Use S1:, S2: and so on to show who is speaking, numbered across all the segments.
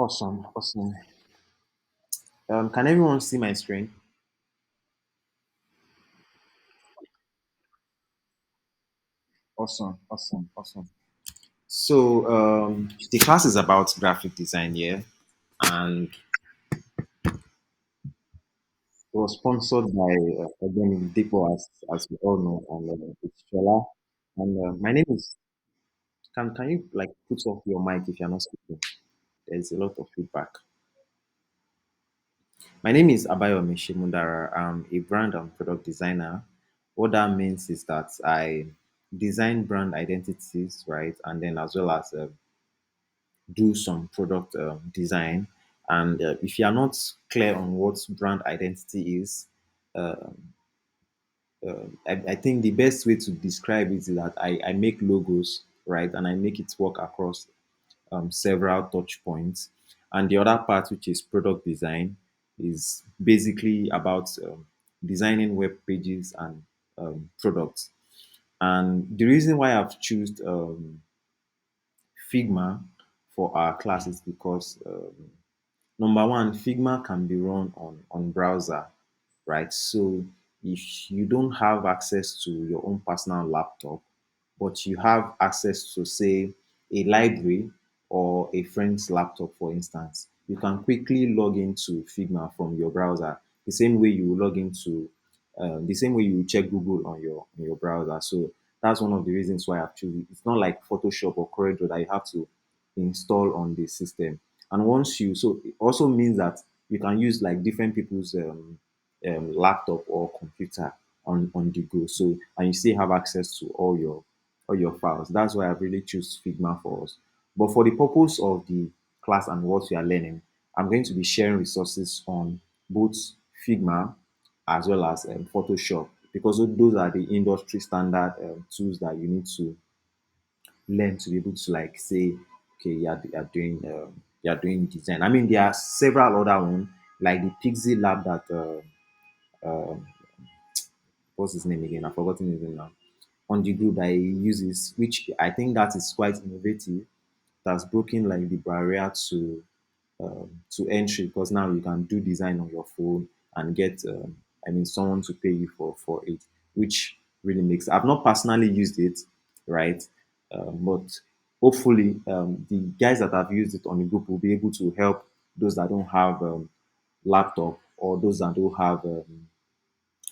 S1: Awesome, awesome. Can everyone see my screen? Awesome, awesome, awesome. So the class is about graphic design here, and it was sponsored by again Deepo, as we all know, and it's Shola. And my name is. Can you like put off your mic if you're not speaking? There's a lot of feedback. My name is Abayomi Shimundara. I'm a brand and product designer. What that means is that I design brand identities, right, and then as well as do some product design. And if you are not clear on what brand identity is, uh, I think the best way to describe it is that I make logos, right, and I make it work across several touch points. And the other part, which is product design, is basically about designing web pages and products. And the reason why I've chosen Figma for our class is because number one, Figma can be run on browser, right? So if you don't have access to your own personal laptop, but you have access to, say, a library or a friend's laptop, for instance, you can quickly log into Figma from your browser, the same way you will log into, the same way you will check Google on your browser. So that's one of the reasons why I've chosen it. It's not like Photoshop or Corel that you have to install on the system. And once you, so it also means that you can use like different people's laptop or computer on the go. So and you still have access to all your files. That's why I really choose Figma for us. But for the purpose of the class and what we are learning, I'm going to be sharing resources on both Figma as well as Photoshop because those are the industry standard tools that you need to learn to be able to like say, okay, you're doing design. I mean, there are several other ones like the Pixie Lab that what's his name again? I've forgotten his name now. On the group that he uses, which I think that is quite innovative. That's broken like the barrier to entry because now you can do design on your phone and get I mean someone to pay you for it, which really makes. I've not personally used it, right? But hopefully the guys that have used it on the group will be able to help those that don't have laptop or those that don't have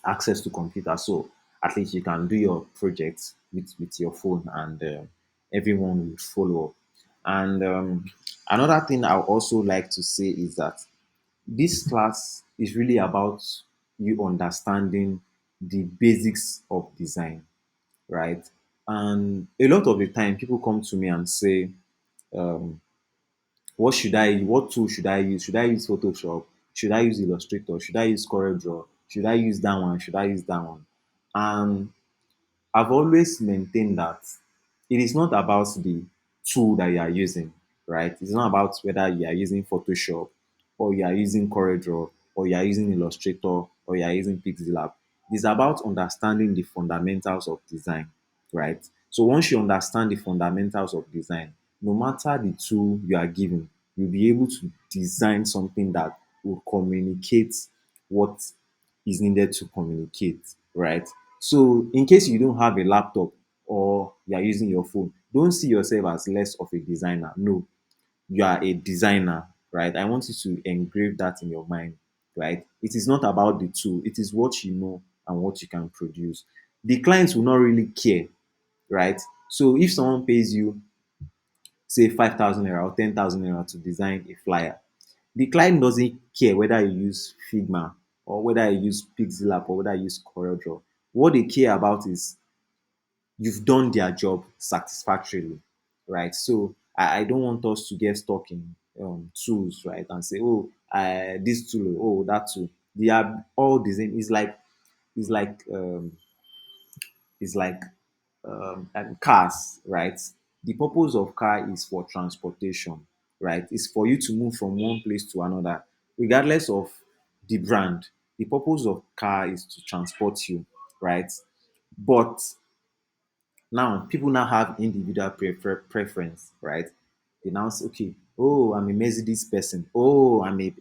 S1: access to computer. So at least you can do your projects with your phone and everyone will follow up. And another thing I would also like to say is that this class is really about you understanding the basics of design, right? And a lot of the time, people come to me and say, um, what tool should I use? Should I use Photoshop? Should I use Illustrator? Should I use CorelDRAW? Should I use that one? Should I use that one? And I've always maintained that it is not about the tool that you are using, right? It's not about whether you are using Photoshop or you are using CorelDRAW or you are using Illustrator or you are using Pixelab. It's about understanding the fundamentals of design, right? So once you understand the fundamentals of design, no matter the tool you are given, you'll be able to design something that will communicate what is needed to communicate, right? So, in case you don't have a laptop or you are using your phone, don't see yourself as less of a designer. No, you are a designer, right? I want you to engrave that in your mind, right? It is not about the tool, it is what you know and what you can produce. The clients will not really care, right? So, if someone pays you, say, 5,000 naira or 10,000 naira to design a flyer, the client doesn't care whether you use Figma or whether you use Pixelab or whether you use CorelDRAW. What they care about is you've done their job satisfactorily, right? So I don't want us to get stuck in tools, right? And say, oh, this tool, oh, that tool. They are all the same. It's like is like cars, right? The purpose of car is for transportation, right? It's for you to move from one place to another, regardless of the brand. The purpose of car is to transport you, right? But now people now have individual preference, right? They now say, okay, oh, I'm a Mercedes person. Oh, I'm a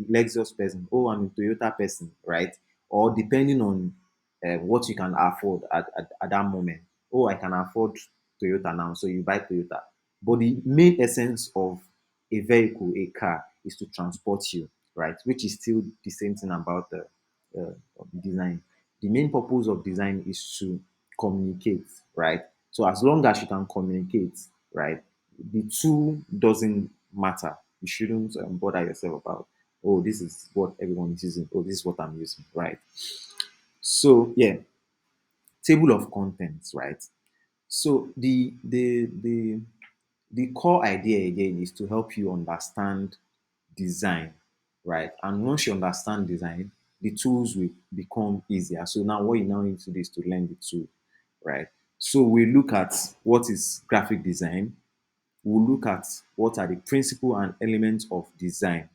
S1: Lexus person. Oh, I'm a Toyota person, right? Or depending on what you can afford at that moment. Oh, I can afford Toyota now, so you buy Toyota. But the main essence of a vehicle, a car, is to transport you, right? Which is still the same thing about the design. The main purpose of design is to communicate, right? So as long as you can communicate, right, the two doesn't matter. You shouldn't bother yourself about, oh, this is what everyone is using. Oh, this is what I'm using, right? So yeah, table of contents, right? So the core idea again is to help you understand design, right? And once you understand design, the tools will become easier. So now what you now need to do is to learn the tool, right? So we look at what is graphic design. We'll look at what are the principle and elements of design,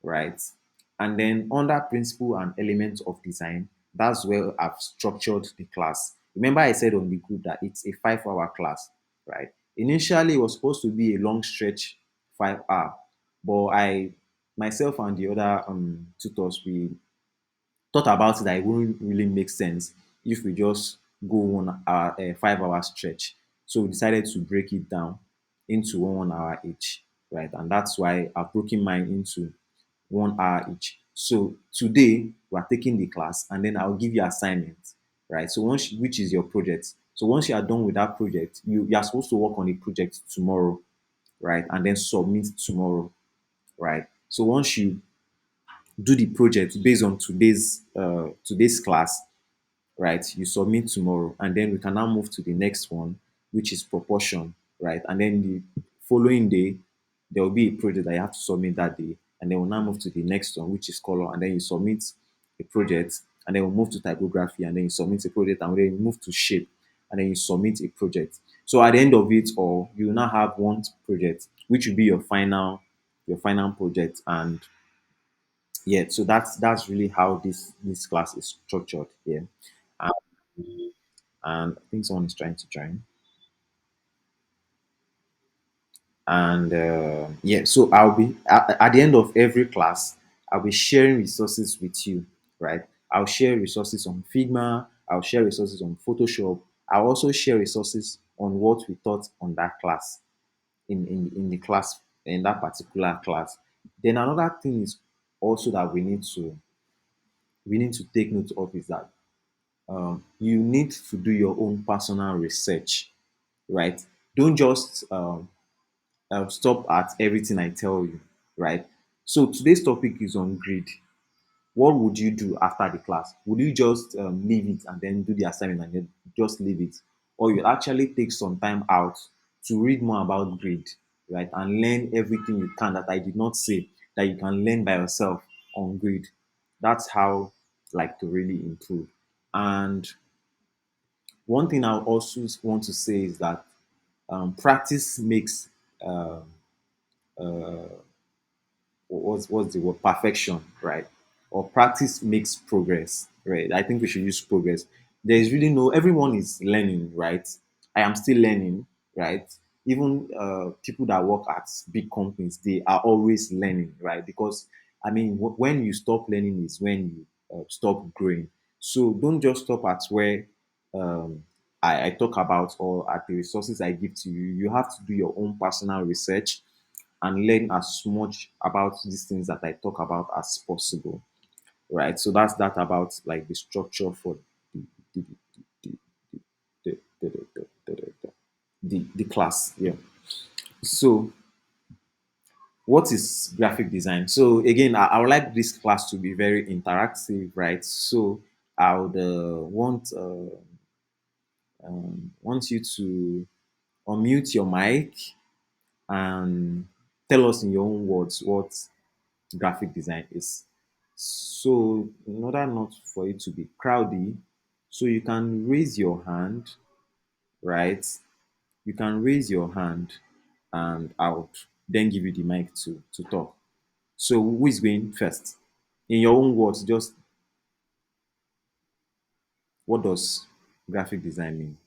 S1: right? And then under principle and elements of design, that's where I've structured the class. Remember, I said on the group that it's a 5 hour class, right? Initially, it was supposed to be a long stretch 5 hour, but I, myself and the other tutors, we thought about it that it wouldn't really make sense if we just go on a 5 hour stretch. So we decided to break it down into 1 hour each, right? And that's why I've broken mine into 1 hour each. So today we are taking the class and then I'll give you assignments, right? So once, which is your project. So once you are done with that project, you are supposed to work on the project tomorrow, right? And then submit tomorrow, right? So once you do the project based on today's class, right? You submit tomorrow, and then we can now move to the next one, which is proportion, right? And then the following day, there will be a project that you have to submit that day, and then we'll now move to the next one, which is color, and then you submit a project, and then we'll move to typography, and then you submit a project, and then you move to shape, and then you submit a project. So at the end of it all, you will now have one project, which will be your final project, and yeah, so that's really how this class is structured here. And, and I think someone is trying to join. And yeah, so I'll be at the end of every class, I'll be sharing resources with you, right? I'll share resources on Figma, I'll share resources on Photoshop, I'll also share resources on what we taught on that class, in the class, in that particular class. Then another thing is also that we need to take note of is that you need to do your own personal research, right? Don't just stop at everything I tell you, right? So today's topic is on grid. What would you do after the class? Would you just leave it and then do the assignment and then just leave it? Or you actually take some time out to read more about grid, right? And learn everything you can that I did not say that you can learn by yourself on grid. That's how like to really improve. And one thing I also want to say is that practice makes what's the word, perfection, right? Or practice makes progress, right? I think we should use progress. There is really no, everyone is learning, right? I am still learning, right? Even people that work at big companies, they are always learning, right? Because I mean, when you stop learning is when you stop growing. So don't just stop at where um, I talk about or at the resources I give to you. You have to do your own personal research and learn as much about these things that I talk about as possible, right? So that's that about like the structure for the the the the the, the, the, the, the class. Yeah. So what is graphic design? So again, I would like this class to be very interactive, right? So I would want you to unmute your mic and tell us in your own words what graphic design is. So, in order not for it to be crowdy, so you can raise your hand, right? You can raise your hand and I'll then give you the mic to talk. So, who is going first? In your own words, just what does graphic design mean?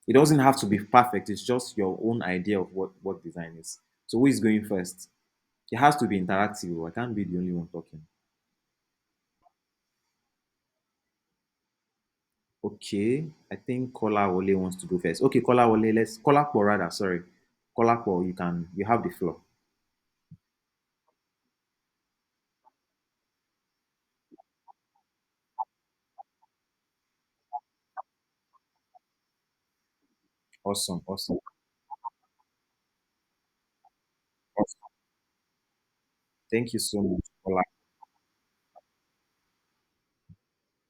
S1: It doesn't have to be perfect. It's just your own idea of what design is. So who is going first? It has to be interactive. I can't be the only one talking. Okay, I think Kola Wole wants to go first. Okay, Kola Wole, let's Kola Po rather. Sorry, Kola Po, you have the floor. Awesome, awesome, awesome. Thank you so much, Kola.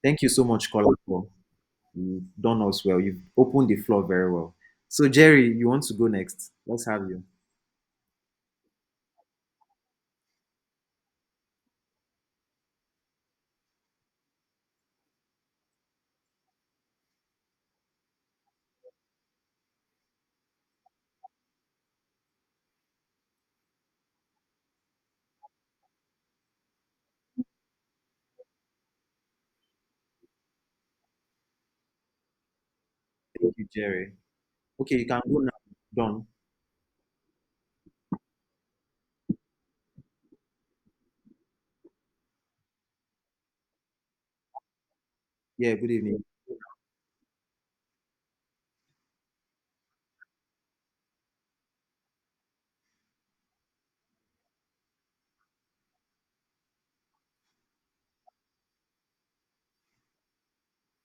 S1: Thank you so much, Kola Po. You've done us well. You've opened the floor very well. So Jerry, you want to go next? Let's have you. Thank you, Jerry. Okay, you can go now. Done. Yeah, good evening.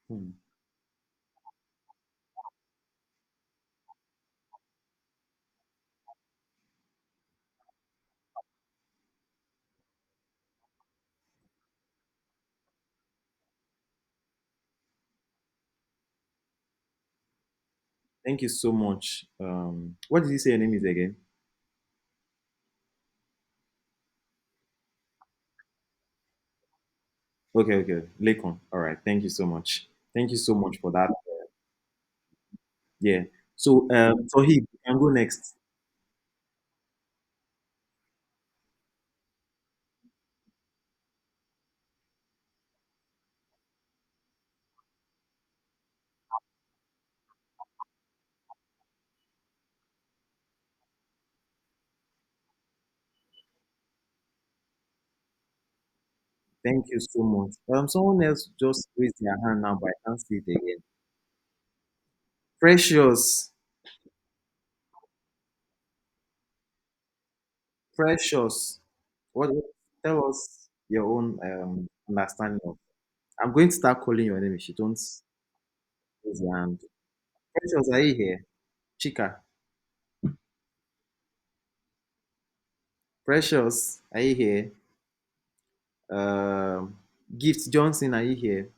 S1: Hmm. Thank you so much. What did you say your name is again? Okay, okay. Lakon. All right. Thank you so much. Thank you so much for that. Yeah. So he can go next. Thank you so much. Someone else just raised their hand now, but I can't see it again. Precious, precious. What? Tell us your own understanding of. I'm going to start calling your name if you don't raise your hand. Precious, are you here? Chica, Precious, are you here? Gift Johnson, are you here?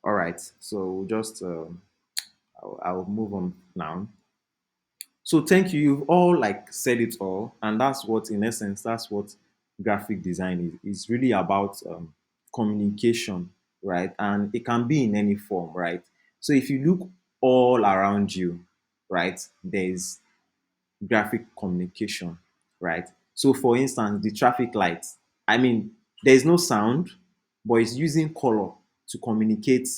S1: All right. So we'll just I'll move on now. So thank you. You've all like said it all, and that's what, in essence, that's what graphic design is. It's really about communication, right? And it can be in any form, right? So if you look all around you, right, there's graphic communication, right? So for instance, the traffic lights. I mean, there's no sound, but it's using color to communicate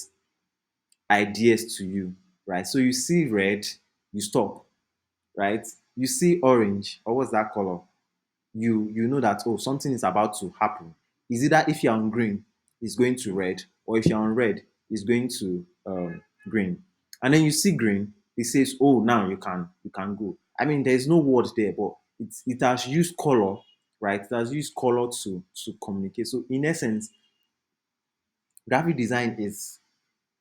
S1: ideas to you, right? So you see red, you stop, right? You see orange, or what's that color? You know that, oh, something is about to happen. Is it that if you're on green, it's going to red, or if you're on red, it's going to green. And then you see green, it says, oh, now you can go. I mean, there's no word there, but it has used color, right? It has used color to communicate. So in essence, graphic design is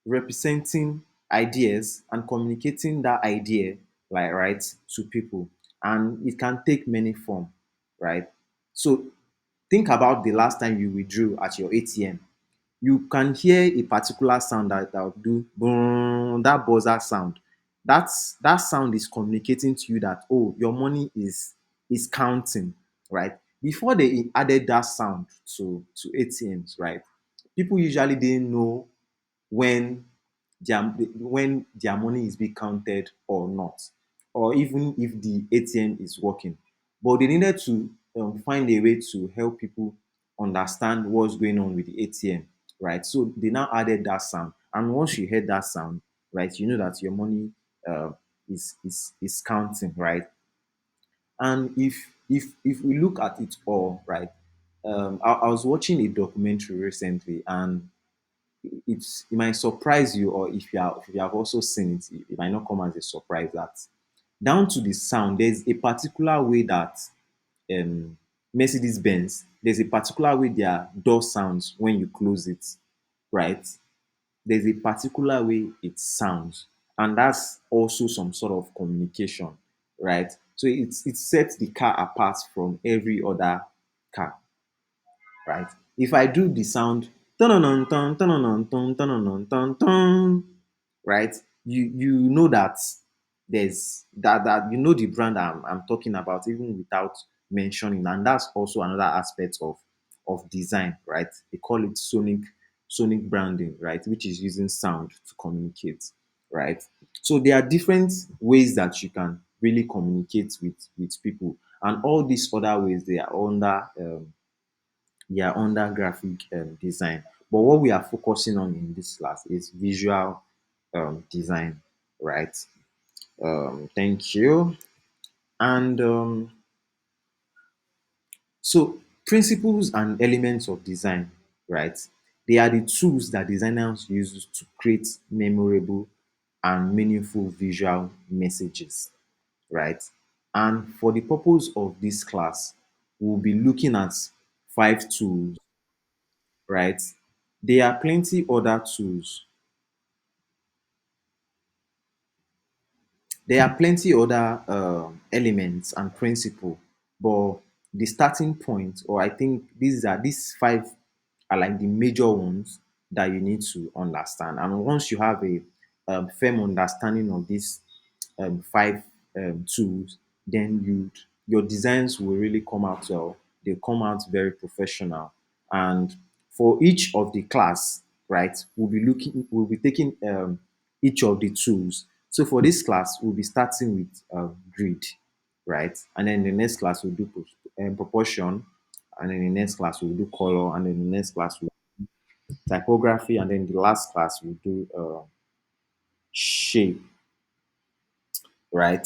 S1: representing ideas and communicating that idea, like, right, to people, and it can take many form, right? So think about the last time you withdrew at your ATM. You can hear a particular sound that will do boom, that buzzer sound. That sound is communicating to you that, oh, your money is counting, right? Before they added that sound to ATMs, right, people usually didn't know when their money is being counted or not, or even if the ATM is working. But they needed to find a way to help people understand what's going on with the ATM, right? So they now added that sound, and once you heard that sound, right? You know that your money uh, is counting, right? And if we look at it all, right? I was watching a documentary recently, and it might surprise you, or if you have also seen it, it might not come as a surprise that down to the sound, there's a particular way that Mercedes Benz, there's a particular way their door sounds when you close it, right? There's a particular way it sounds, and that's also some sort of communication, right? So it sets the car apart from every other car, right? If I do the sound ton ton ton ton ton ton ton, right? You know that there's that you know the brand I'm talking about even without mentioning, and that's also another aspect of design, right? They call it sonic branding, right? Which is using sound to communicate, right? So there are different ways that you can really communicate with people, and all these other ways they are under graphic design. But what we are focusing on in this class is visual design, right? Thank you. And so, principles and elements of design, right? They are the tools that designers use to create memorable and meaningful visual messages, right? And for the purpose of this class, we'll be looking at 5 tools, right? There are plenty other tools. There are plenty other elements and principle, but the starting point, or I think these 5 are like the major ones that you need to understand. And once you have a firm understanding of these 5 tools, then your designs will really come out well. They come out very professional. And for each of the class, right, we'll be taking each of the tools. So for this class, we'll be starting with grid, right? And then the next class we'll do proportion, and then the next class we'll do color, and then the next class we'll do typography, and then the last class we'll do shape, right?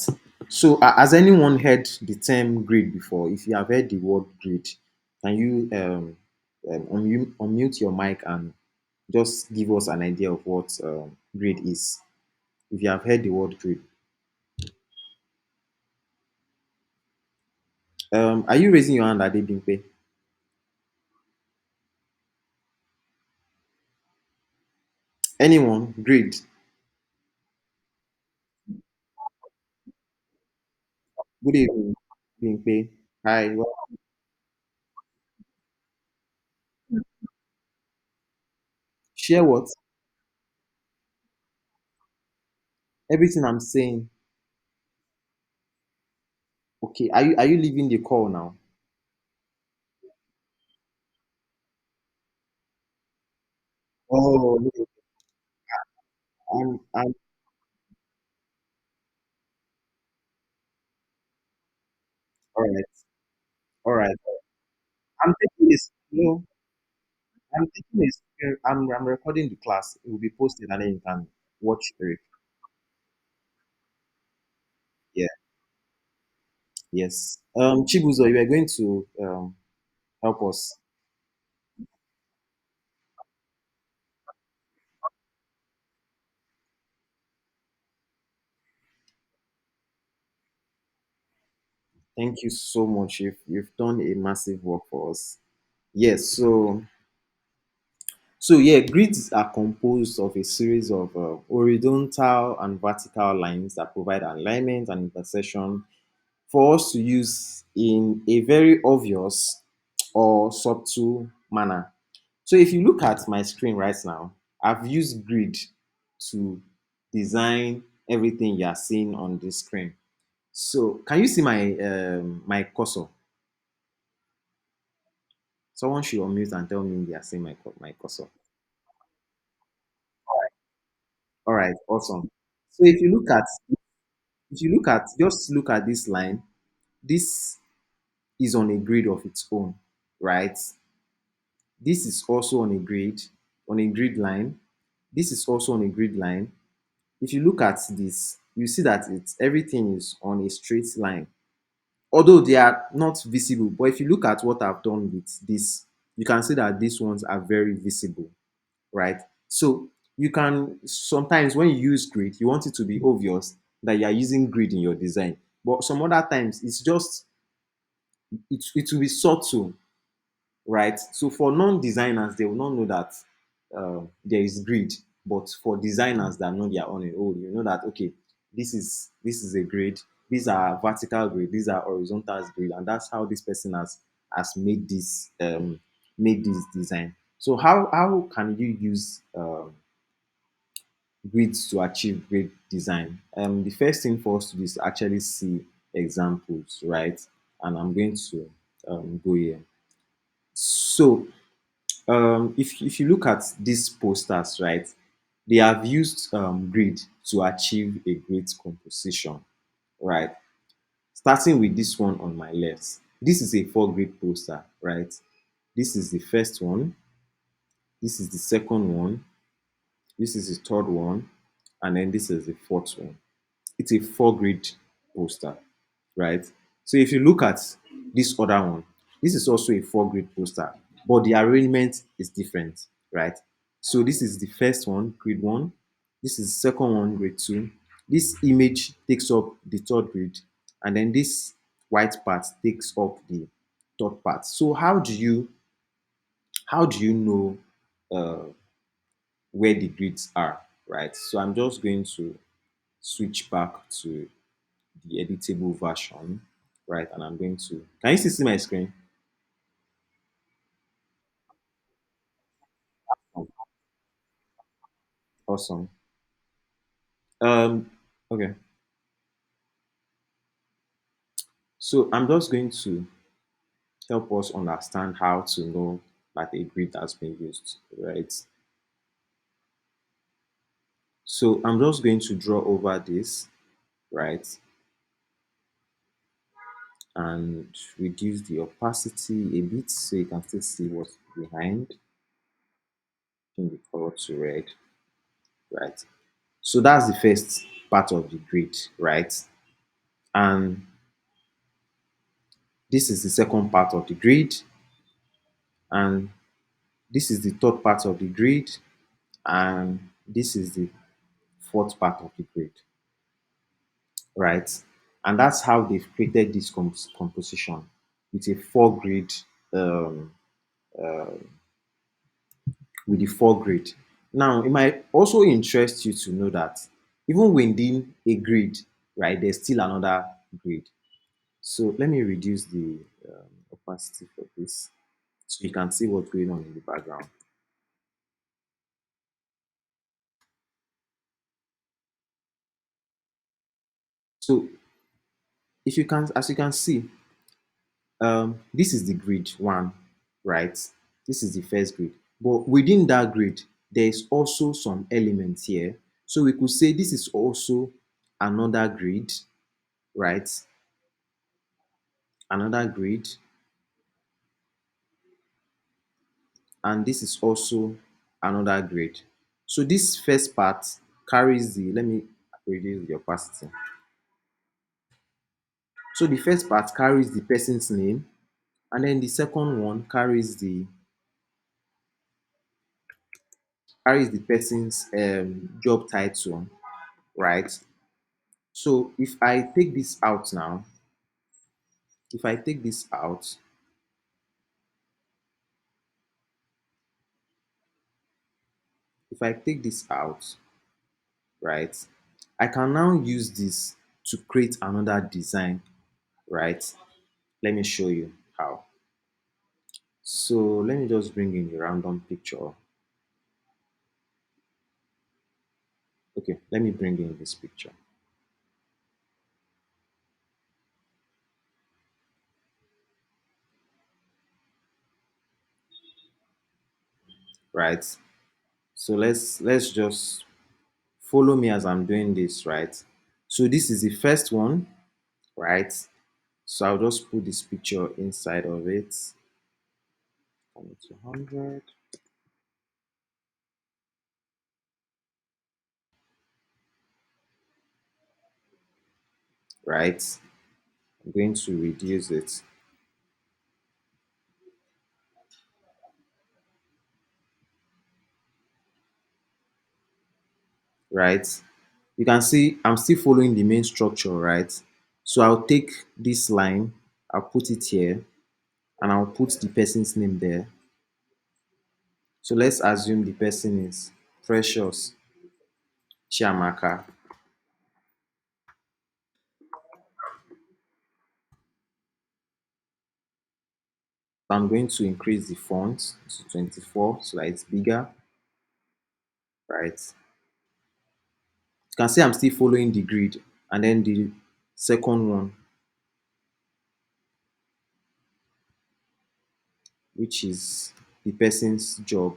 S1: So has anyone heard the term grid before? If you have heard the word grid, can you unmute your mic and just give us an idea of what grid is? If you have heard the word grid, are you raising your hand, Adebimpe? Anyone? Grid. Good evening, Bimpe. Hi. Share what? Everything I'm saying. Okay. Are you leaving the call now? Oh, no. I'm all right. All right. I'm taking this. No, I'm taking this. I'm recording the class. It will be posted, and then you can watch it. Yeah. Yes. Chibuzo, you are going to help us. Thank you so much. You've done a massive work for us. Yes. So yeah, grids are composed of a series of horizontal and vertical lines that provide alignment and intersection for us to use in a very obvious or subtle manner. So if you look at my screen right now, I've used grid to design everything you are seeing on this screen. So can you see my cursor? Someone should unmute and tell me they are seeing my cursor. All right, awesome. So if you look at just look at this line, this is on a grid of its own, right? This is also on a grid line. This is also on a grid line. if you look at this, you see that it's everything is on a straight line, although they are not visible. But if you look at what I've done with this, you can see that these ones are very visible, right? So you can sometimes when you use grid, you want it to be obvious that you are using grid in your design. But some other times it's just it will be subtle, right? So for non-designers, they will not know that there is grid, but for designers that know their own, oh, you know that okay, this is a grid. These are vertical grid. These are horizontal grid, and that's how this person has made this design. So how can you use grids to achieve great design? The first thing for us to do is actually see examples, right? And I'm going to go here. So if you look at these posters, right, they have used grid to achieve a great composition, right? Starting with this one on my left, this is a four grid poster, right? This is the first one, this is the second one, this is the third one, and then this is the fourth one. It's a four grid poster, right? So if you look at this other one, this is also a four grid poster, but the arrangement is different, right? So this is the first one, grid one. This is the second one, grid two. This image takes up the third grid, and then this white part takes up the third part. So how do you know uh, where the grids are, right? So I'm just going to switch back to the editable version, right? And I'm going to, can you still see my screen? Awesome. Um, okay. So I'm just going to help us understand how to know that a grid has been used, right? So I'm just going to draw over this, right? And reduce the opacity a bit so you can still see what's behind. Change the color to red, right? So that's the first part of the grid, right? And this is the second part of the grid, and this is the third part of the grid, and this is the fourth part of the grid, right? And that's how they've created this composition with a four grid, um, with the four grid. Now, it might also interest you to know that even within a grid, right, there's still another grid. So let me reduce the opacity for this so you can see what's going on in the background. So if you can, as you can see, this is the grid one, right? This is the first grid. But within that grid, there is also some elements here. So we could say this is also another grid, right? Another grid, and this is also another grid. So this first part carries the, let me reduce the opacity. So the first part carries the person's name, and then the second one carries the person's job title, right? So if I take this out, if I take this out, right, I can now use this to create another design, right? Let me show you how. So let me just bring in a random picture. Okay, let me bring in this picture, right? So let's just follow me as I'm doing this, right? So this is the first one, right? So I'll just put this picture inside of it. Come to 100. right? I'm going to reduce it, right? You can see I'm still following the main structure, right? So I'll take this line, I'll put it here, and I'll put the person's name there. So let's assume the person is Precious Chiamaka. I'm going to increase the font to 24 so that it's bigger, right? You can see I'm still following the grid. And then the second one, which is the person's job.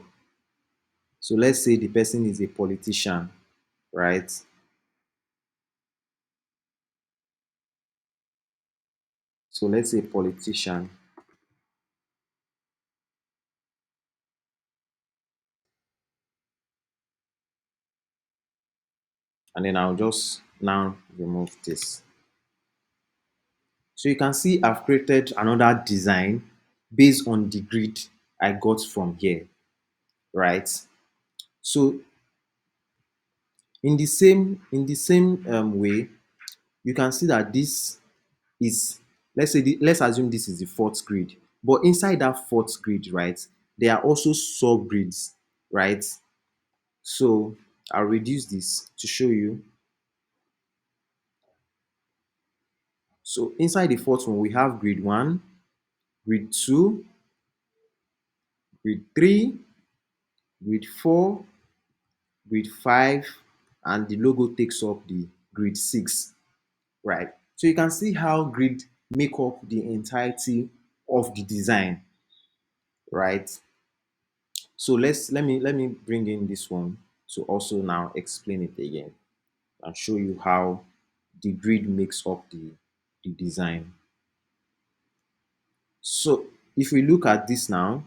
S1: So let's say the person is a politician, right? So let's say politician, and then I'll just now remove this. So you can see I've created another design based on the grid I got from here, right? So in the same way, you can see that this is, let's assume this is the fourth grid, but inside that fourth grid, right, there are also subgrids, right? So I'll reduce this to show you. So inside the fourth one, we have grid one, grid two, grid three, grid four, grid five, and the logo takes up the grid six, right? So you can see how grid make up the entirety of the design, right? So let me bring in this one to also now explain it again and show you how the grid makes up the design. So if we look at this now,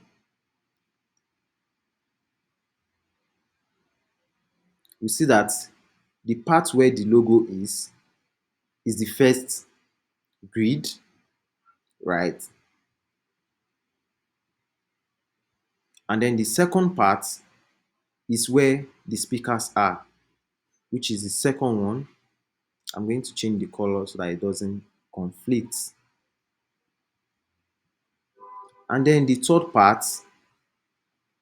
S1: we see that the part where the logo is the first grid, right? And then the second part is where the speakers are, which is the second one. I'm going to change the color so that it doesn't conflict. And then the third part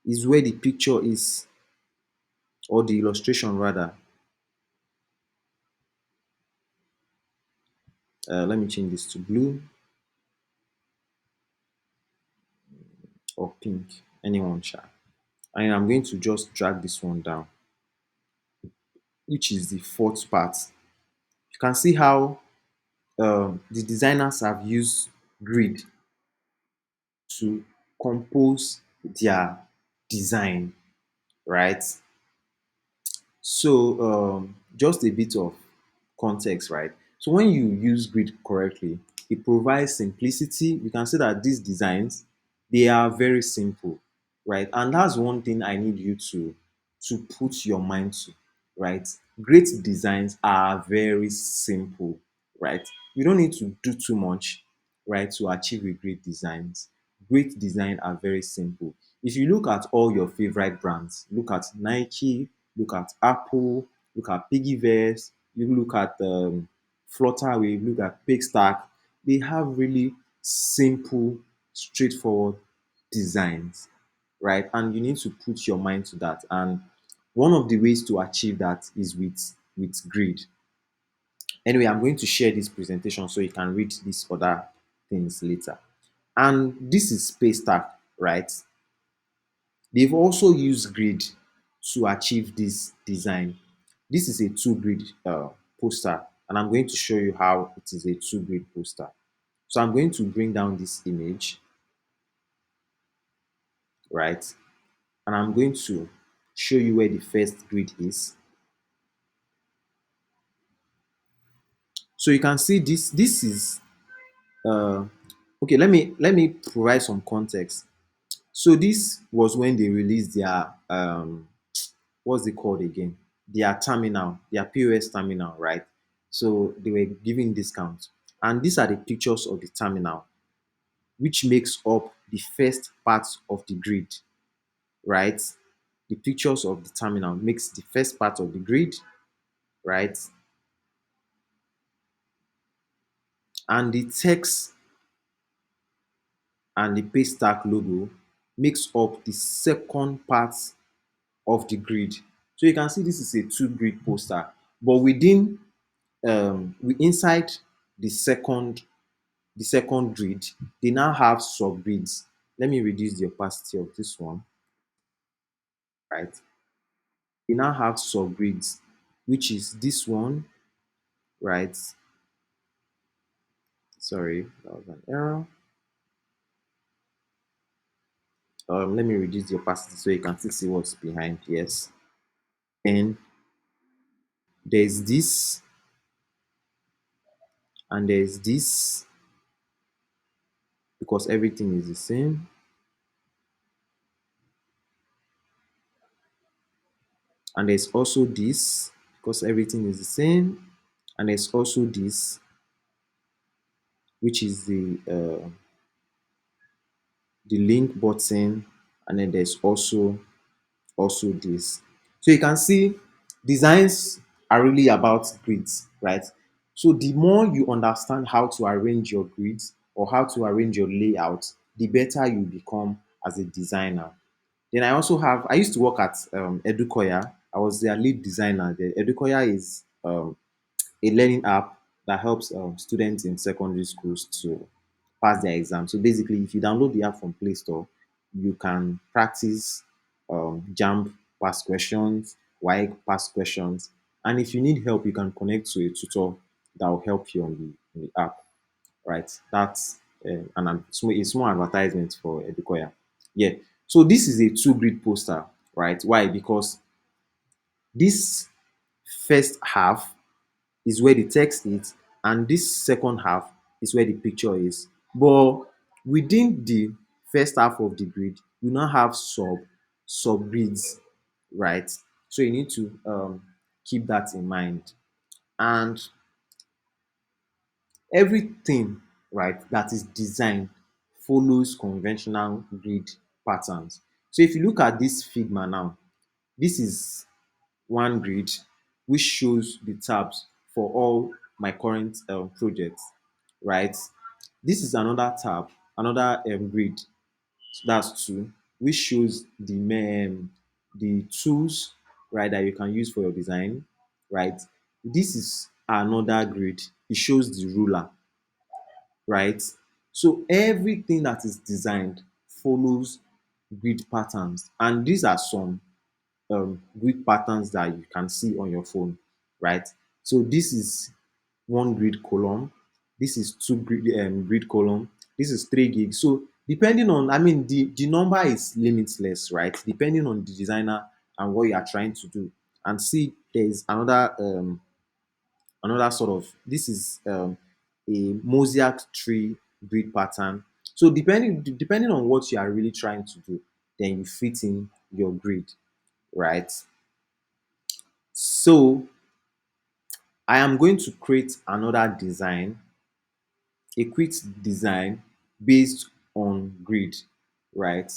S1: is where the picture is, or the illustration rather. Let me change this to blue or pink, anyone shall. And I'm going to just drag this one down, which is the fourth part. You can see how the designers have used grid to compose their design, right? So just a bit of context, right? So when you use grid correctly, it provides simplicity. You can see that these designs, they are very simple, right? And that's one thing I need you to put your mind to, right? Great designs are very simple, right? You don't need to do too much, right, to achieve a great designs. Great design are very simple. If you look at all your favorite brands, look at Nike, look at Apple, look at Piggyverse, you look at Flutterwave, look at Paystack, they have really simple, straightforward designs, right? And you need to put your mind to that. And one of the ways to achieve that is with grid. Anyway, I'm going to share this presentation so you can read these other things later. And this is Paystack, right? They've also used grid to achieve this design. This is a two grid poster, and I'm going to show you how it is a two grid poster. So I'm going to bring down this image, right? And I'm going to show you where the first grid is. So you can see this. This is uh, okay. Let me provide some context. So this was when they released their what's it called again? Their terminal, their POS terminal, right? So they were giving discounts. And these are the pictures of the terminal, which makes up the first part of the grid, right? The pictures of the terminal makes the first part of the grid, right? And the text and the Paystack logo makes up the second part of the grid. So you can see this is a two grid poster, but within inside the second grid, they now have subgrids. Let me reduce the opacity of this one, right? They now have subgrids, which is this one, right? Sorry, that was an error. Let me reduce the opacity so you can still see what's behind. Yes. And there's this, and there's this, because everything is the same. And there's also this, because everything is the same. And there's also this, which is the link button. And then there's also this. So you can see designs are really about grids, right? So the more you understand how to arrange your grids or how to arrange your layout, the better you become as a designer. Then I used to work at Edukoya. I was their lead designer there. Edukoya is a learning app that helps students in secondary schools to pass their exam. So basically, if you download the app from Play Store, you can practice JAMB past questions, WAEC past questions, and if you need help, you can connect to a tutor that will help you on the app. Right? That's a small advertisement for Edukoya. Yeah. So this is a two grid poster, right? Why? Because this first half is where the text is, and this second half is where the picture is. But within the first half of the grid, you now have subgrids, right? So you need to keep that in mind. And everything, right, that is designed follows conventional grid patterns. So if you look at this Figma now, this is one grid which shows the tabs for all my current projects, right? This is another tab, another grid, that's two, which shows the tools, right, that you can use for your design, right? This is another grid. It shows the ruler, right? So everything that is designed follows grid patterns, and these are some grid patterns that you can see on your phone, right? So this is one grid column, this is two grid column, this is 3 gigs. So depending on, I mean, the number is limitless, right? Depending on the designer and what you are trying to do. And see, there's another sort of, this is a mosaic tree grid pattern. So depending on what you are really trying to do, then you fit in your grid, right? So I am going to create another design, a quick design based on grid, right?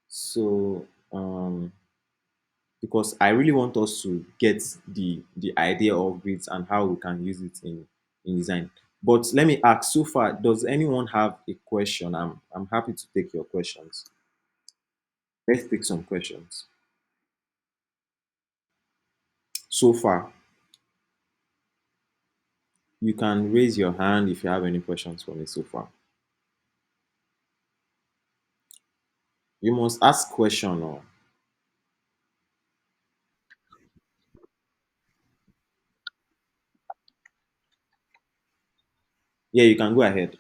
S1: So because I really want us to get the idea of grids and how we can use it in design. But let me ask, so far, does anyone have a question? I'm happy to take your questions. Let's take some questions. So far, you can raise your hand if you have any questions for me so far. You must ask question or yeah, you can go ahead.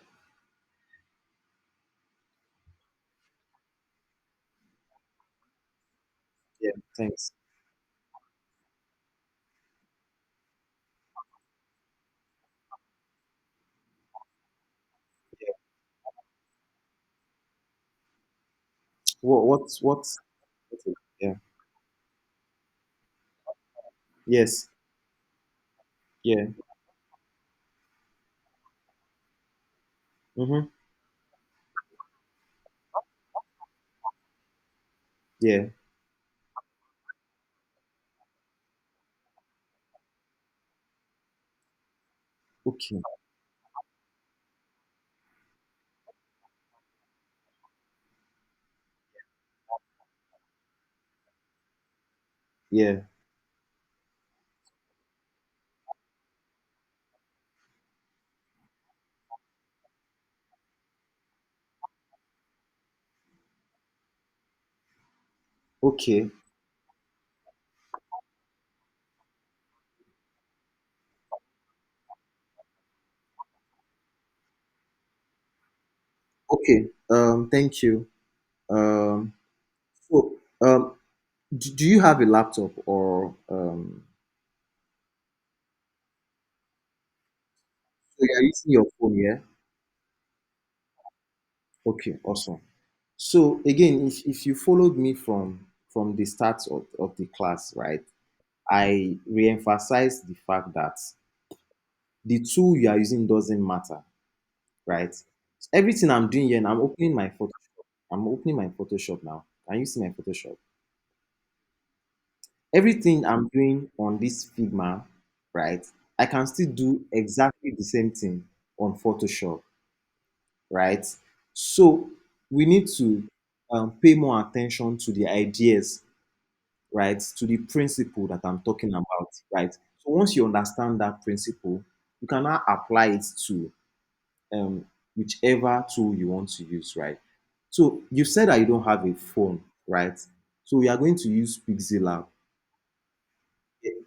S1: Yeah, thanks. Yeah. What's yeah. Yes. Yeah. Mm-hmm. Yeah. Okay. Yeah. Okay. Okay. Thank you. Um, so, do you have a laptop or so you're using your phone, yeah? Okay, awesome. So again, if you followed me from the start of the class, right? I re-emphasize the fact that the tool you are using doesn't matter, right? Everything I'm doing here, and I'm opening my Photoshop. I'm opening my Photoshop now. Can you see my Photoshop? Everything I'm doing on this Figma, right? I can still do exactly the same thing on Photoshop, right? So we need to pay more attention to the ideas, right? To the principle that I'm talking about, right? So once you understand that principle, you can now apply it to um, whichever tool you want to use, right? So you said that you don't have a phone, right? So we are going to use Pixelab.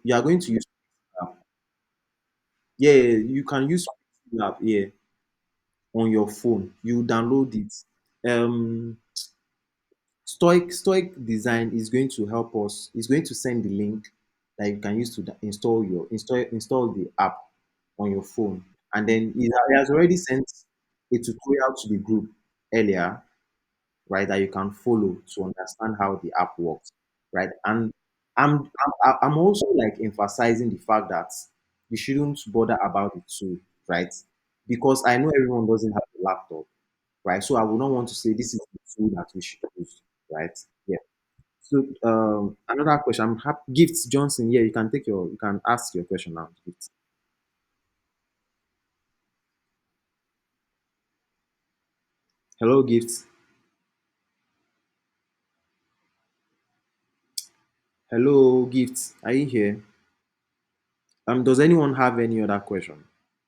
S1: You are going to use Pixelab. Yeah, yeah, you can use Pixelab, yeah, on your phone. You download it. Um, Stoic Design is going to help us. It's going to send the link that you can use to install the app on your phone, and then it has already sent a tutorial to the group earlier, right? That you can follow to understand how the app works, right? And I'm also like emphasizing the fact that you shouldn't bother about it too, right? Because I know everyone doesn't have a laptop, right? So I would not want to say this is the tool that we should use, right? Yeah. So another question. I'm happy. Gifts Johnson. Yeah, you can ask your question now. Gifts. Hello, Gifts. Hello, Gifts. Are you here? Does anyone have any other question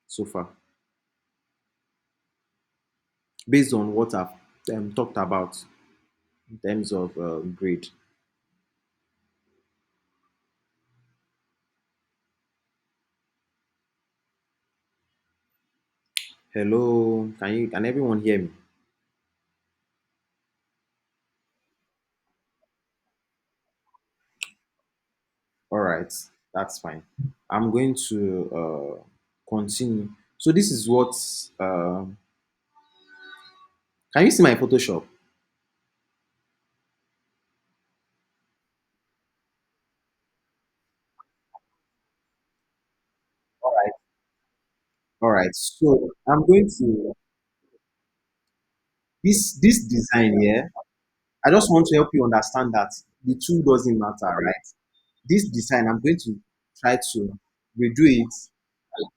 S1: so far based on what I've talked about in terms of grade? Hello, can everyone hear me? All right, that's fine. I'm going to continue. So this is what. Can you see my Photoshop? All right. All right. So I'm going to this design here. I just want to help you understand that the tool doesn't matter, right? This design, I'm going to try to redo it,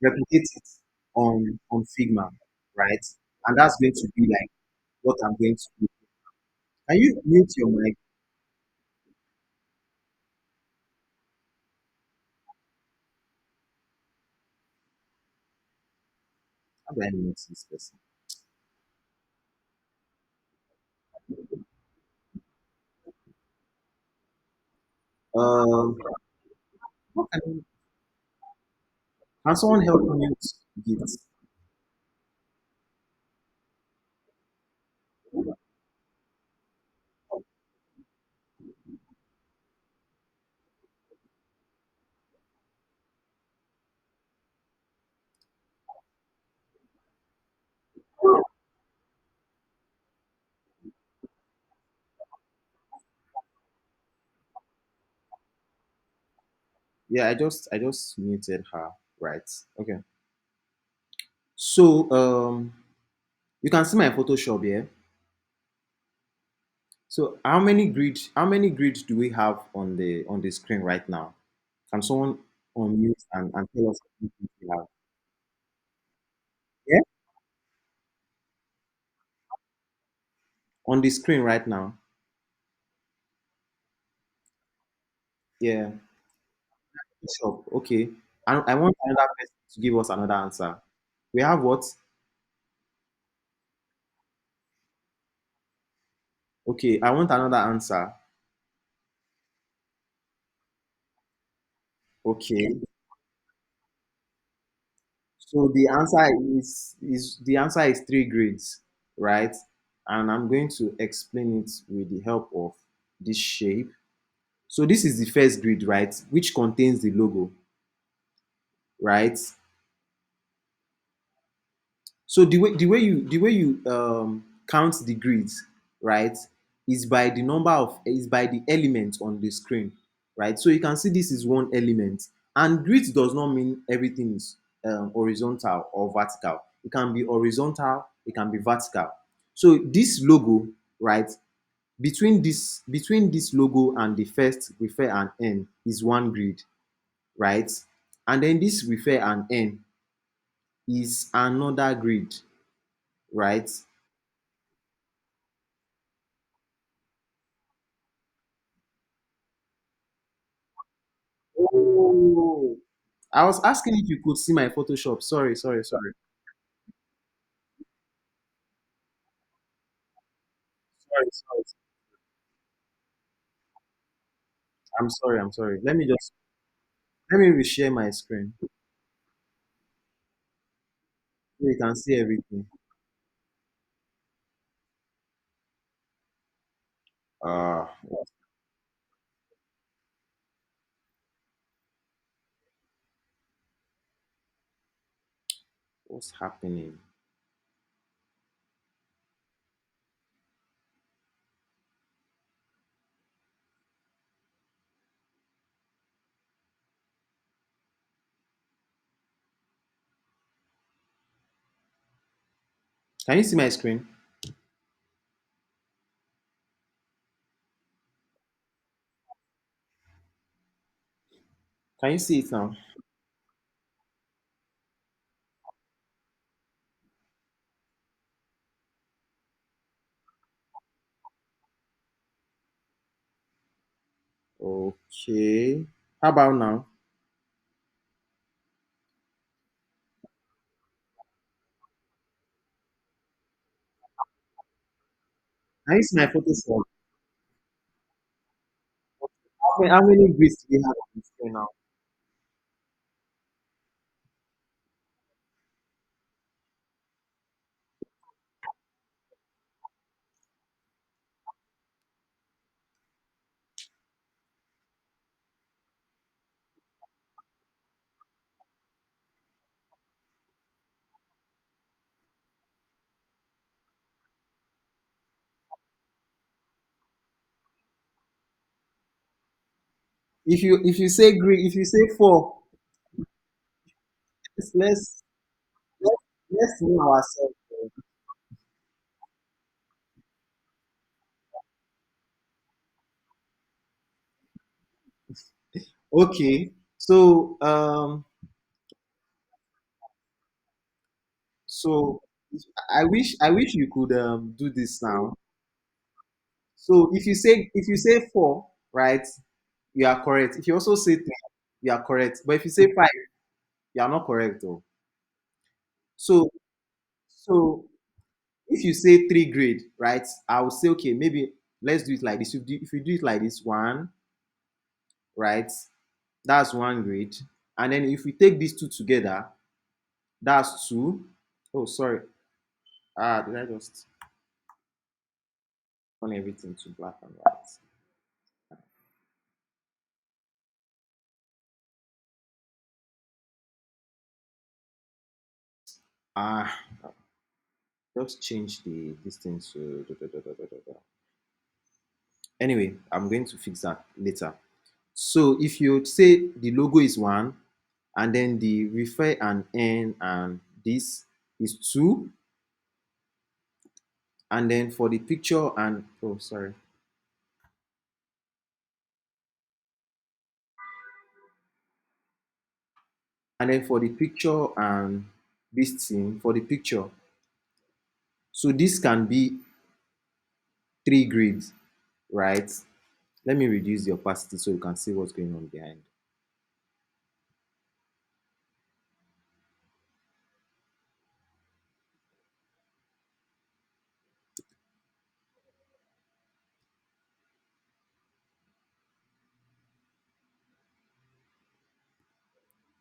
S1: replicate it on Figma, right? And that's going to be like what I'm going to do. Can you mute your mic? How do I mute this person? Um, what can someone help me mute Git? Yeah, I just muted her, right? Okay. So You can see my Photoshop here. So how many grids do we have on the screen right now? Can someone unmute and tell us how many grids we have? Yeah. On the screen right now. Yeah. Photoshop. Okay. I want another person to give us another answer. We have what? Okay, I want another answer. Okay. So the answer is three grids, right? And I'm going to explain it with the help of this shape. So this is the first grid, right? Which contains the logo, right? So the way you count the grids, right, is by the elements on the screen, right? So you can see this is one element, and grid does not mean everything is horizontal or vertical. It can be horizontal, it can be vertical. So this logo, right, between this logo and the first refer and end is one grid, right? And then this refer and end is another grid, right? Oh, I was asking if you could see my Photoshop. Sorry, sorry, sorry. Sorry, sorry. I'm sorry, I'm sorry. Let me reshare my screen so you can see everything. Uh, what's happening? Can you see my screen? Can you see it now? Okay. How about now? Can you see my Photoshop? How many grids do we have on the screen now? If you say grid, if you say four, let's let's let's, let's know ourselves. Okay. So I wish you could do this now. So if you say four, right, you are correct. If you also say three, you are correct. But if you say five, you are not correct. Oh. So so if you say three grade, right, I will say okay, maybe let's do it like this. If you do it like this, one, right, that's one grade. And then if we take these two together, that's two. Oh, sorry. Did I just turn everything to black and white? Ah, just change the this thing to anyway, I'm going to fix that later. So if you say the logo is one, and then the refer and end and this is two, And then for the picture and oh sorry. And then for the picture and this thing for the picture. So this can be three grids, right? Let me reduce the opacity so you can see what's going on behind.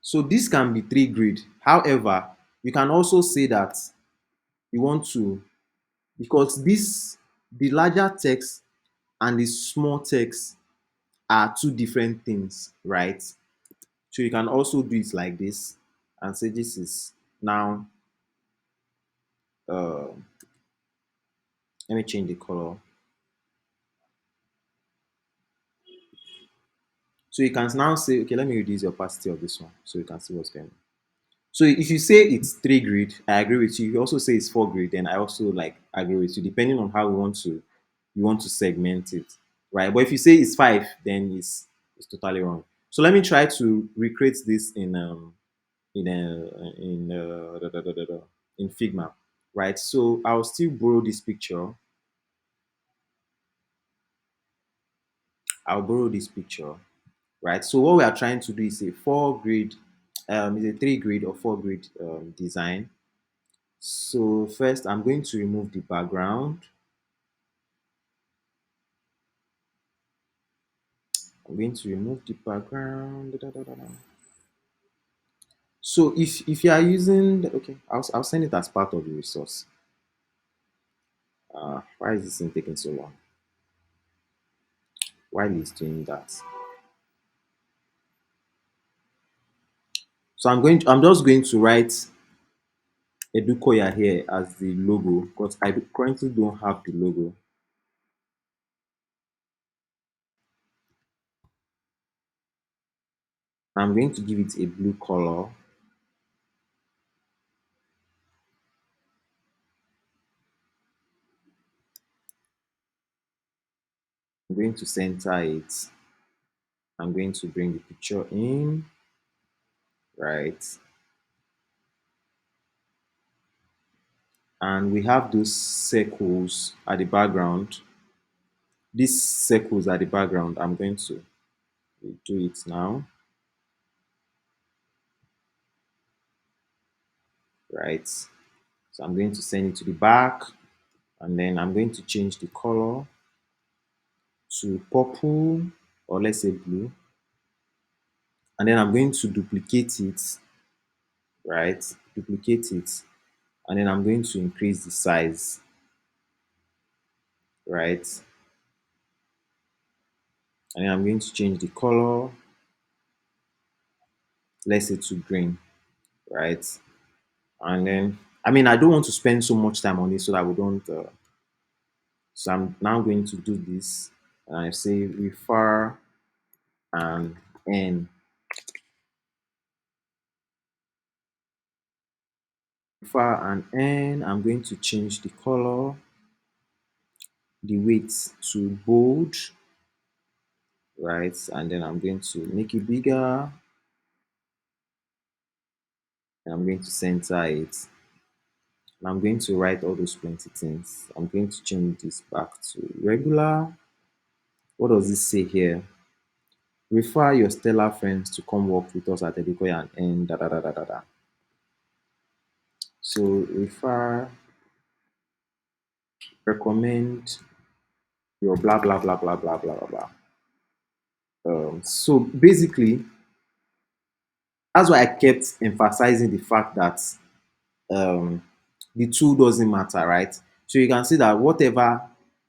S1: So this can be three grid. However, you can also say that you want to, because this, the larger text and the small text are two different things, right? So you can also do it like this and say this is now, uh, let me change the color. So you can now say, okay, let me reduce the opacity of this one so you can see what's going on. So if you say it's three grid, I agree with you. If you also say it's four grid, then I also like agree with you, depending on how we want to you want to segment it, right? But if you say it's five, then it's totally wrong. So let me try to recreate this in Figma, right? So I'll still borrow this picture. I'll borrow this picture, right? So what we are trying to do is a four grid, is a three grid or four grid design. So first, I'm going to remove the background. I'm going to remove the background. Da, da, da, da. So if you are using, okay, I'll send it as part of the resource. Why is this thing taking so long? While it's doing that, so I'm just going to write Edukoya here as the logo because currently don't have the logo. I'm going to give it a blue color. I'm going to center it. I'm going to bring the picture in, right? And we have those circles at the background. These circles at the background, I'm going to do it now, right? So I'm going to send it to the back, and then I'm going to change the color to purple, or let's say blue. And then I'm going to duplicate it, right? Duplicate it. And then I'm going to increase the size, right? And then I'm going to change the color, let's say to green, right? And then, I mean, I don't want to spend so much time on this so that we don't. So I'm now going to do this. And I say refer and n. Refer and n. I'm going to change the color, the weight to bold, right? And then I'm going to make it bigger. And I'm going to center it. And I'm going to write all those plenty things. I'm going to change this back to regular. What does this say here? Refer your stellar friends to come work with us at Edukoya and da da da da da da. So refer, recommend your blah blah blah blah blah blah blah blah. So basically, that's why I kept emphasizing the fact that um, the tool doesn't matter, right? So you can see that whatever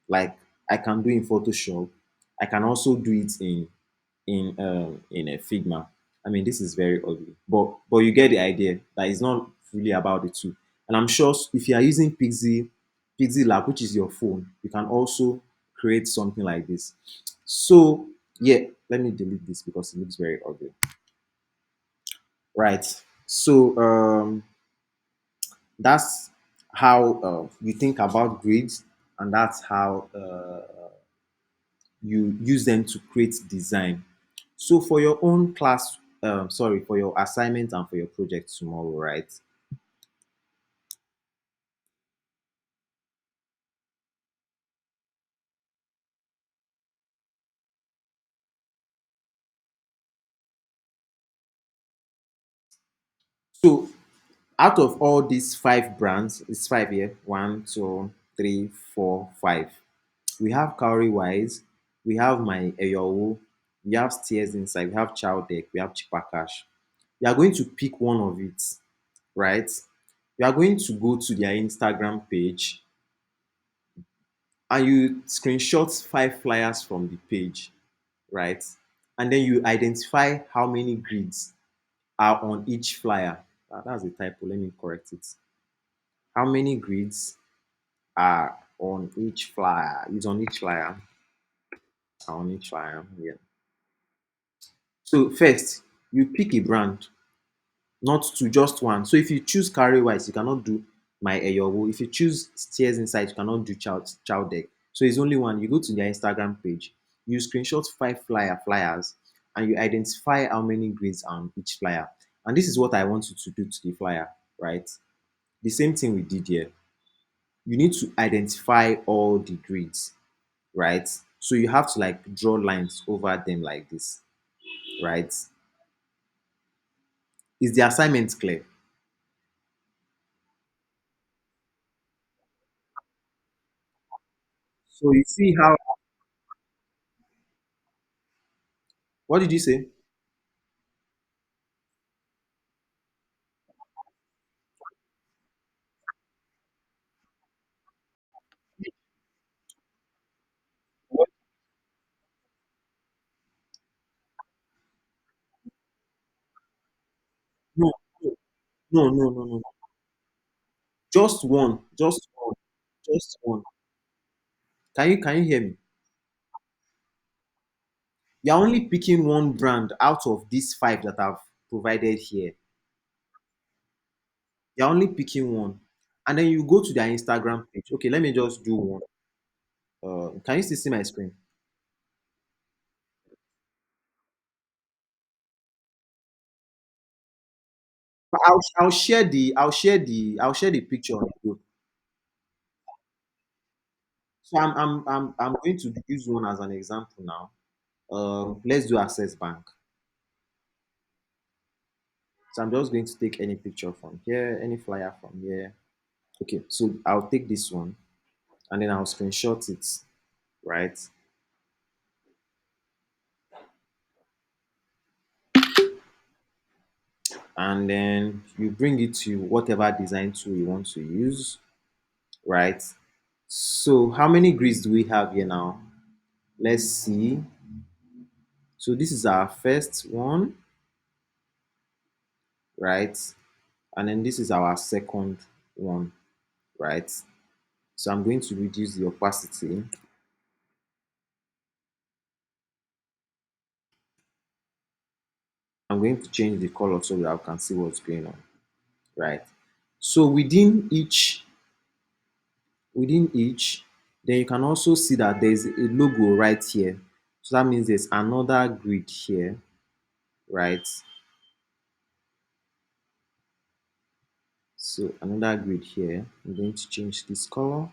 S1: like I can do in Photoshop, I can also do it in a Figma. I mean, this is very ugly, but you get the idea that it's not really about the tool. And I'm sure if you are using Pixie Lab, which is your phone, you can also create something like this. So yeah, let me delete this because it looks very ugly. Right. So that's how we think about grids. and that's how you use them to create design. So for your own class, sorry, for your assignment and for your project tomorrow, right? So out of all these five brands, it's five here. One, two, three, four, five. We have Cowrie Wise, we have my Eyowo, we have Steers Inside, we have Child Deck, we have Cheaper Cash. You are going to pick one of it, right? You are going to go to their Instagram page and you screenshot five flyers from the page, right? And then you identify how many grids are on each flyer. That's a typo. Let me correct it. How many grids are on each flyer? Is on each flyer. Are on each flyer. Yeah. So first, you pick a brand, not to just one. So if you choose Carry Wise, you cannot do My Eyowo. If you choose Stairs Inside, you cannot do Child Deck. So it's only one. You go to their Instagram page, you screenshot five flyers, and you identify how many grids are on each flyer. And this is what I want you to do to the flyer, right? The same thing we did here. You need to identify all the grids, right? So you have to like draw lines over them like this, right? Is the assignment clear? So you see how, what did you say? No, no, no, no, no. Just one. Just one. Just one. Can you hear me? You're only picking one brand out of these five that I've provided here. You're only picking one. And then you go to their Instagram page. Okay, let me just do one. Can you still see my screen? I'll share the picture on the group. So I'm going to use one as an example now. Let's do Access Bank. So I'm just going to take any picture from here, any flyer from here. Okay, so I'll take this one and then I'll screenshot it, right? And then you bring it to whatever design tool you want to use, right? So how many grids do we have here now? Let's see. So this is our first one, right? And then this is our second one, right? So I'm going to reduce the opacity. I'm going to change the color so that I can see what's going on, right? So within each, then you can also see that there's a logo right here. So that means there's another grid here, right? So another grid here. I'm going to change this color.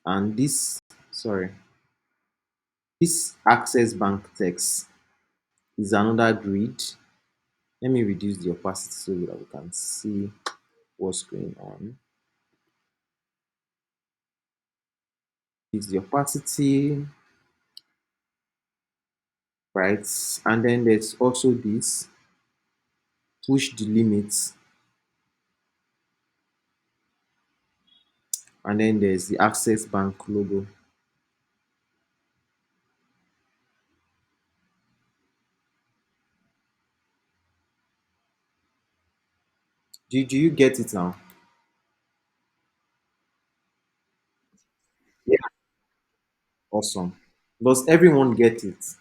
S1: And this Access Bank text is another grid. Let me reduce the opacity so that we can see what's going on. Is the opacity, right? And then there's also this push the limits, and then there's the Access Bank logo. Do you get it now? Yeah. Awesome. Does everyone get it? So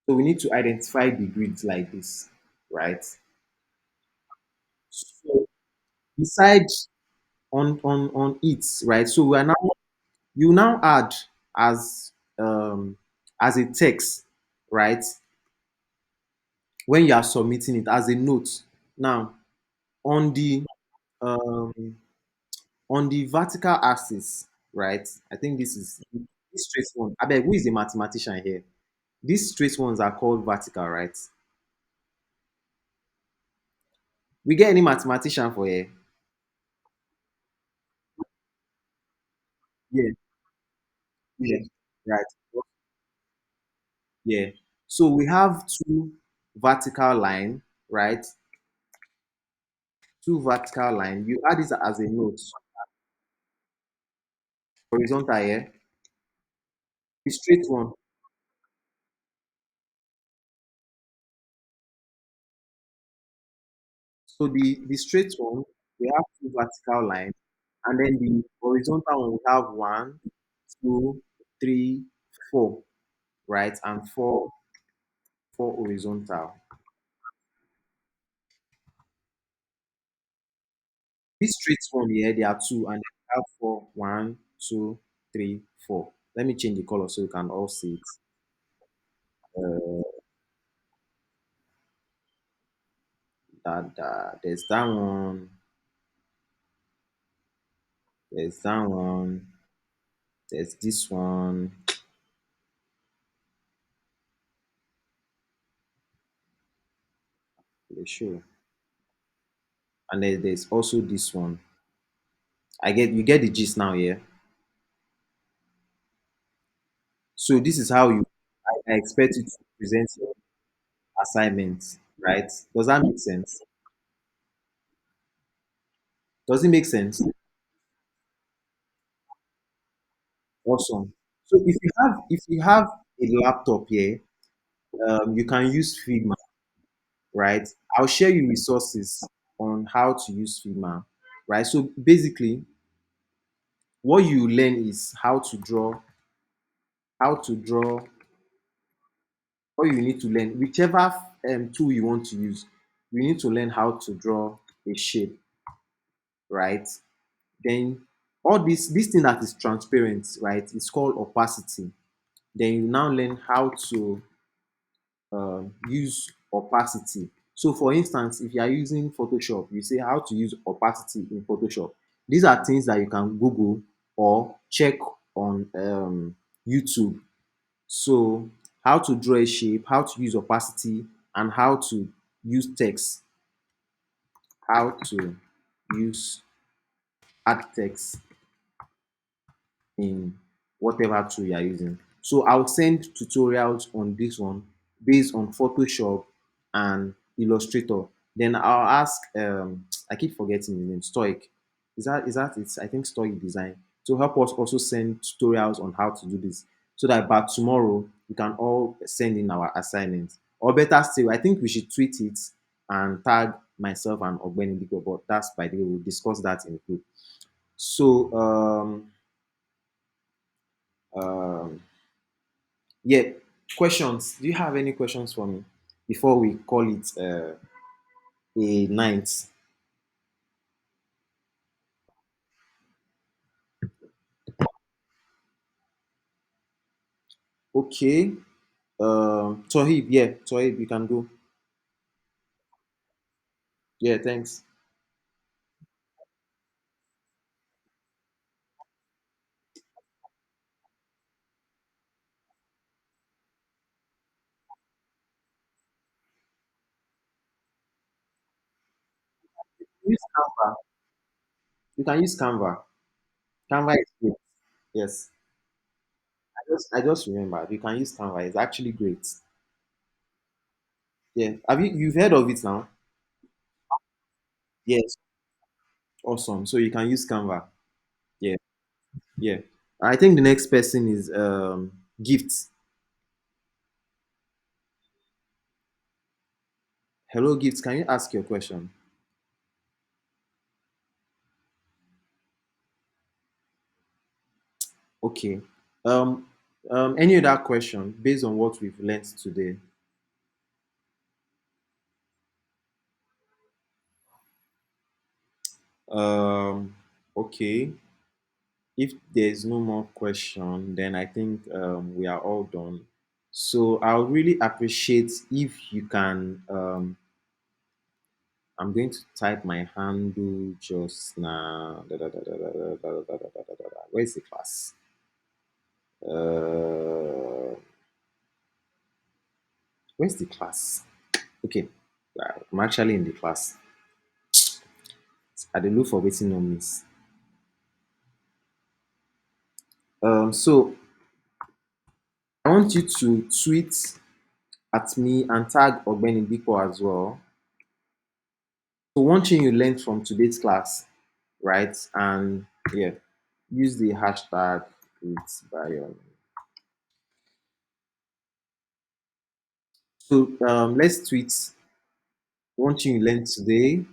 S1: we need to identify the grids like this, right? So beside on it, right? So we are now you now add as as a text, right? When you are submitting it as a note. Now on the um on the vertical axis, right? I think this straight one. I beg, who is a mathematician here? These straight ones are called vertical, right? We get any mathematician for here? Yeah, yeah, right. Yeah. So we have two vertical line, right? Two vertical line. You add this as a note. Horizontal here. The straight one. So the straight one, we have two vertical line, and then the horizontal one we have one, two, three, four, right? And four horizontal. This straight one here, there are two, and then we have four. One, two, three, four. Let me change the color so you can all see it. Uh, there's that one. There's that one. There's this one. For sure. And then there's also this one. I get you get the gist now, yeah. So this is how I expect you to present your assignment, right? Does that make sense? Does it make sense? Awesome. So if you have a laptop here, you can use Figma, right? I'll share you resources on how to use Figma, right? So basically, what you learn is how to draw. What you need to learn, whichever tool you want to use, you need to learn how to draw a shape, right? Then all this thing that is transparent, right? It's called opacity. Then you now learn how to use opacity. So, for instance, if you are using Photoshop, you say how to use opacity in Photoshop. These are things that you can Google or check on YouTube. So, how to draw a shape, how to use opacity, and how to use text, how to use add text in whatever tool you are using. So I'll send tutorials on this one based on Photoshop and Illustrator. Then I'll ask I keep forgetting his name, Stoic. Is that it's I think Stoic Design to help us also send tutorials on how to do this so that by tomorrow we can all send in our assignments. Or better still, I think we should tweet it and tag myself and Ogbeni Diko, but that's by the way, we'll discuss that in the group. So um yeah, questions. Do you have any questions for me before we call it a night? Okay. Tohib, yeah, Tohib, you can go. Yeah, thanks. Use Canva. You can use Canva. Canva is great. Yes. I just remembered. You can use Canva. It's actually great. Yeah. You've heard of it now? Yes. Awesome. So you can use Canva. Yeah. Yeah. I think the next person is Gifts. Hello, Gifts. Can you ask your question? Okay. Um, any other question based on what we've learned today? Um, okay. If there's no more question, then I think we are all done. So I would really appreciate if you can. I'm going to type my handle just now. Where's the class? Uh, where's the class? Okay, I'm actually in the class. I dey look for waiting on miss. So I want you to tweet at me and tag Ogbeni Biko as well. So one thing you learned from today's class, right? And yeah, use the hashtag it's Bayon. So let's tweet one thing you learned today,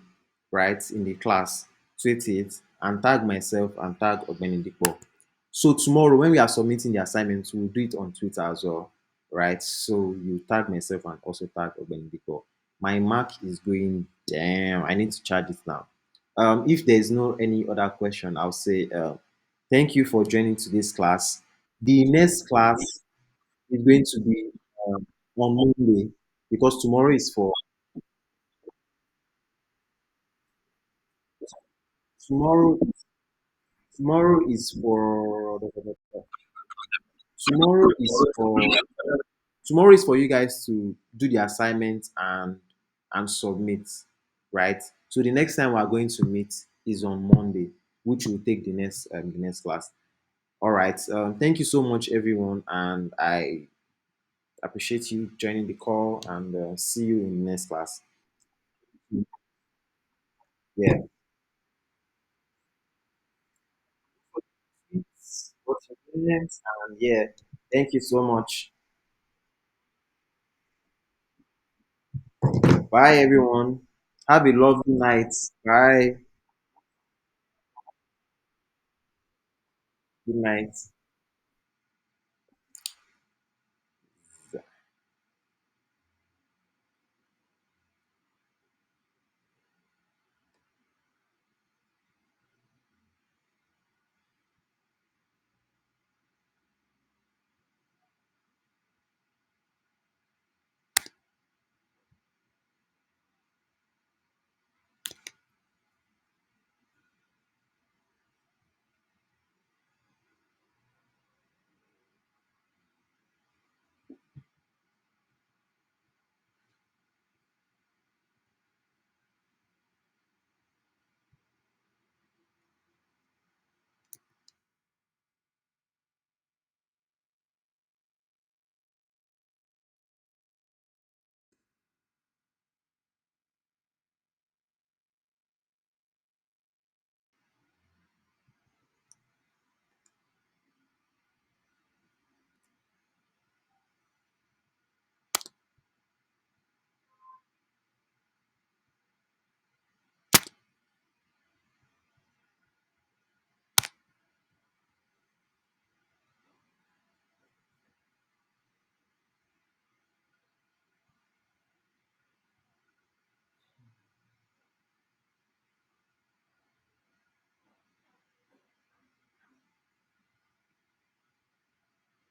S1: right, in the class. Tweet it and tag myself and tag Ogbeni. So tomorrow when we are submitting the assignments, we'll do it on Twitter as well, right? So you tag myself and also tag Ogbeni. My mark is going damn. I need to charge it now. If there's no any other question, I'll say thank you for joining today's class. The next class is going to be on Monday because tomorrow tomorrow is for tomorrow is for tomorrow is for you guys to do the assignment and submit, right? So the next time we are going to meet is on Monday, which will take the next class. All right. Thank you so much, everyone, and I appreciate you joining the call. And see you in the next class. Yeah. What's your opinions? And yeah, thank you so much. Bye, everyone. Have a lovely night. Bye. Good night.